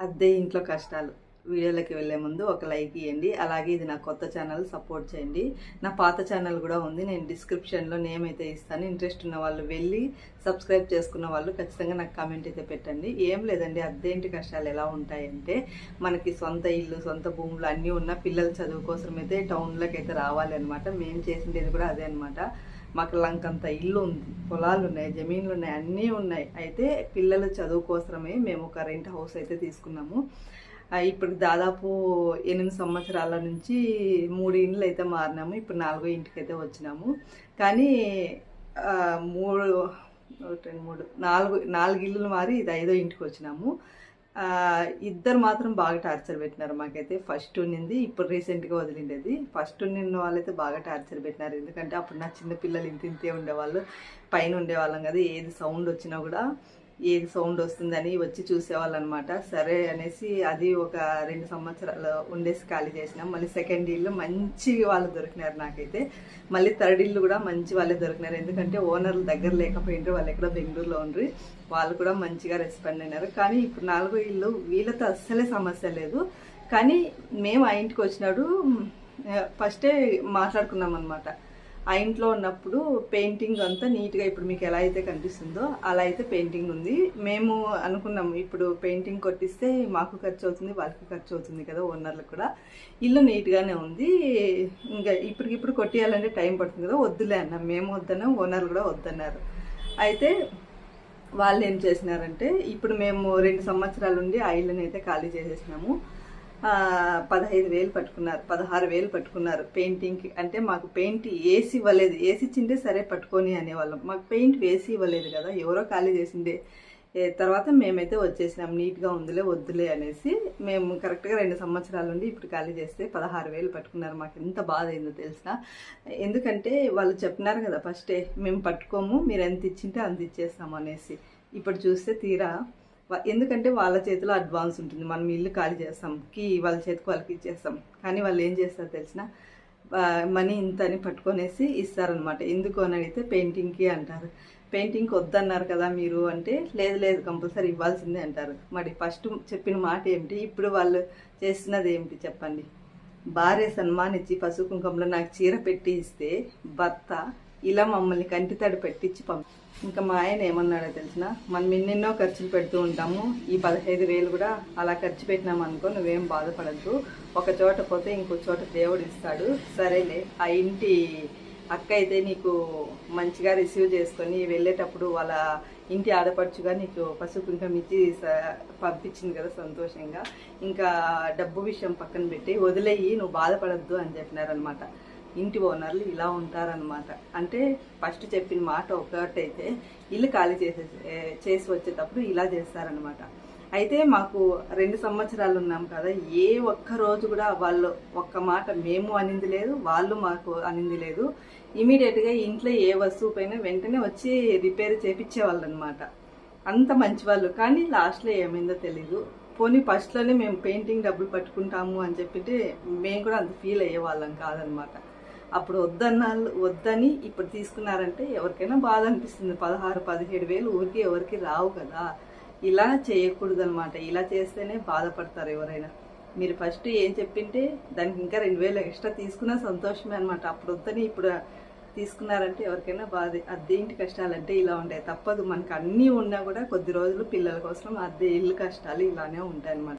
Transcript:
అద్దె ఇంట్లో కష్టాలు వీడియోలోకి వెళ్ళే ముందు ఒక లైక్ ఇవ్వండి. అలాగే ఇది నా కొత్త ఛానల్, సపోర్ట్ చేయండి. నా పాత ఛానల్ కూడా ఉంది, నేను డిస్క్రిప్షన్లో నేమ్ అయితే ఇస్తాను. ఇంట్రెస్ట్ ఉన్న వాళ్ళు వెళ్ళి సబ్స్క్రైబ్ చేసుకున్న వాళ్ళు ఖచ్చితంగా నాకు కామెంట్ అయితే పెట్టండి. ఏం లేదండి, అద్దె ఇంటి కష్టాలు ఎలా ఉంటాయంటే, మనకి సొంత ఇల్లు, సొంత భూములు అన్నీ ఉన్న పిల్లల చదువు కోసం అయితే టౌన్లోకి అయితే రావాలి అనమాట. మేము చేసిండేది కూడా అదే అనమాట. మాకు లంకంత ఇల్లు ఉంది, పొలాలు ఉన్నాయి, జమీన్లు ఉన్నాయి, అన్నీ ఉన్నాయి. అయితే పిల్లల చదువు కోసమే మేము ఒక రెంట్ హౌస్ అయితే తీసుకున్నాము. ఇప్పుడు దాదాపు 8 సంవత్సరాల నుంచి 3 ఇండ్లు అయితే మారినాము. ఇప్పుడు 4వ ఇంటికి అయితే వచ్చినాము. కానీ 4 ఇల్లులు మారి ఇది 5వ ఇంటికి వచ్చినాము. ఇద్దరు మాత్రం బాగా టార్చర్ పెట్టినారు మాకైతే. ఫస్ట్ ఉన్నింది, ఇప్పుడు రీసెంట్గా వదిలిండేది. ఫస్ట్ ఉన్న వాళ్ళైతే బాగా టార్చర్ పెట్టినారు. ఎందుకంటే అప్పుడు నా చిన్న పిల్లలు ఇంతే ఉండేవాళ్ళు, పైన ఉండేవాళ్ళం కదా. ఏది సౌండ్ వచ్చినా కూడా ఏది సౌండ్ వస్తుందని వచ్చి చూసేవాళ్ళు అనమాట. సరే అనేసి అది ఒక 2 సంవత్సరాలు ఉండేసి ఖాళీ చేసినాం. మళ్ళీ సెకండ్ ఇల్లు మంచి వాళ్ళు దొరికినారు నాకైతే. మళ్ళీ థర్డ్ ఇల్లు కూడా మంచి వాళ్ళే దొరికినారు. ఎందుకంటే ఓనర్లు దగ్గర లేకపోయింటే వాళ్ళు ఎక్కడో బెంగళూరులో ఉండ్రి, వాళ్ళు కూడా మంచిగా రెస్పాండ్ అయినారు. కానీ ఇప్పుడు 4వ ఇల్లు వీళ్ళతో అస్సలే సమస్య లేదు. కానీ మేము ఆ ఇంటికి వచ్చినాడు ఫస్టే మాట్లాడుకున్నాం అనమాట. ఆ ఇంట్లో ఉన్నప్పుడు పెయింటింగ్ అంతా నీట్గా ఇప్పుడు మీకు ఎలా అయితే కనిపిస్తుందో అలా అయితే పెయింటింగ్ ఉంది. మేము అనుకున్నాము, ఇప్పుడు పెయింటింగ్ కొట్టిస్తే మాకు ఖర్చు అవుతుంది, వాళ్ళకి ఖర్చు అవుతుంది కదా, ఓనర్లకు కూడా. ఇల్లు నీట్గానే ఉంది, ఇంకా ఇప్పటికిప్పుడు కొట్టేయాలంటే టైం పడుతుంది కదా, వద్దులే అన్నాం. మేము వద్దన్నాం, ఓనర్లు కూడా వద్దన్నారు. అయితే వాళ్ళు ఏం చేసినారంటే, ఇప్పుడు మేము 2 సంవత్సరాలు ఉండి ఆ ఇల్లుని అయితే ఖాళీ చేసేసినాము. 15,000 పట్టుకున్నారు, 16,000 పట్టుకున్నారు పెయింటింగ్కి. అంటే మాకు పెయింట్ వేసి ఇవ్వలేదు. వేసి ఇచ్చిండే సరే పట్టుకొని అనేవాళ్ళం, మాకు పెయింట్ వేసి ఇవ్వలేదు కదా, ఎవరో ఖాళీ చేసిండే. తర్వాత మేమైతే వచ్చేసినాం, నీట్గా ఉందిలే వద్దులే అనేసి. మేము కరెక్ట్గా 2 సంవత్సరాల నుండి ఇప్పుడు ఖాళీ చేస్తే 16,000 పట్టుకున్నారు. మాకు ఎంత బాధ అయిందో తెలిసిన. ఎందుకంటే వాళ్ళు చెప్పినారు కదా ఫస్టే, మేము పట్టుకోము, మీరు ఎంత ఇచ్చింటే అంత ఇచ్చేస్తాము అనేసి. ఇప్పుడు చూస్తే తీరా, ఎందుకంటే వాళ్ళ చేతిలో అడ్వాన్స్ ఉంటుంది, మనం ఇల్లు ఖాళీ చేస్తాం, వాళ్ళ చేతికి వాళ్ళకి ఇచ్చేస్తాం. కానీ వాళ్ళు ఏం చేస్తారు తెలిసిన, మనీ ఇంత అని పట్టుకొనేసి ఇస్తారనమాట. ఎందుకు అని అడిగితే పెయింటింగ్కి అంటారు. పెయింటింగ్కి వద్దన్నారు కదా మీరు అంటే, లేదు కంపల్సరీ ఇవ్వాల్సిందే అంటారు. మరి ఫస్ట్ చెప్పిన మాట ఏమిటి, ఇప్పుడు వాళ్ళు చేస్తున్నది ఏమిటి చెప్పండి. భార్య సన్మానించి పసుపు కుంకంలో నాకు చీర పెట్టి ఇస్తే భర్త ఇలా మమ్మల్ని కంటితడి పెట్టించి ఇంకా మా ఆయన ఏమన్నాడో తెలిసిన, మనం ఎన్నెన్నో ఖర్చులు పెడుతూ ఉంటాము, ఈ 15,000 కూడా అలా ఖర్చు పెట్టినాం అనుకో, నువ్వేం బాధపడద్దు, ఒక చోట పోతే ఇంకో చోట దేవుడు ఇస్తాడు, సరేలే. ఆ ఇంటి అక్క అయితే నీకు మంచిగా రిసీవ్ చేసుకొని వెళ్ళేటప్పుడు వాళ్ళ ఇంటి ఆడపడుచుగా నీకు పసుపు కుంకం ఇచ్చి పంపించింది కదా సంతోషంగా. ఇంకా డబ్బు విషయం పక్కన పెట్టి వదిలేయి, నువ్వు బాధపడద్దు అని చెప్పినారనమాట. ఇంటి ఓనర్లు ఇలా ఉంటారనమాట. అంటే ఫస్ట్ చెప్పిన మాట ఒకటైతే ఇల్లు ఖాళీ చేసి వచ్చేటప్పుడు ఇలా చేస్తారనమాట. అయితే మాకు 2 సంవత్సరాలు ఉన్నాం కదా, ఏ ఒక్క రోజు కూడా వాళ్ళు ఒక్క మాట మేము అనింది లేదు, వాళ్ళు మాకు అనింది లేదు. ఇమీడియట్గా ఇంట్లో ఏ వస్తువు పైన వెంటనే వచ్చి రిపేర్ చేపించేవాళ్ళు అనమాట. అంత మంచి వాళ్ళు. కానీ లాస్ట్లో ఏమైందో తెలీదు. పోనీ ఫస్ట్లోనే మేము పెయింటింగ్ డబ్బులు పట్టుకుంటాము అని చెప్పితే మేము కూడా అంత ఫీల్ అయ్యేవాళ్ళం కాదనమాట. అప్పుడు వద్దని ఇప్పుడు తీసుకున్నారంటే ఎవరికైనా బాధ అనిపిస్తుంది. 16,000-17,000 ఊరికి ఎవరికి రావు కదా. ఇలా చేయకూడదు అనమాట. ఇలా చేస్తేనే బాధపడతారు ఎవరైనా. మీరు ఫస్ట్ ఏం చెప్పింటే దానికి ఇంకా 2,000 ఎక్స్ట్రా తీసుకున్నా సంతోషమే అనమాట. అప్పుడు వద్దని ఇప్పుడు తీసుకున్నారంటే ఎవరికైనా బాధ. అద్దె ఇంటి కష్టాలంటే ఇలా ఉంటాయి, తప్పదు. మనకు అన్నీ ఉన్నా కూడా కొద్ది రోజులు పిల్లల కోసం అద్దె ఇల్లు కష్టాలు ఇలానే ఉంటాయి అనమాట.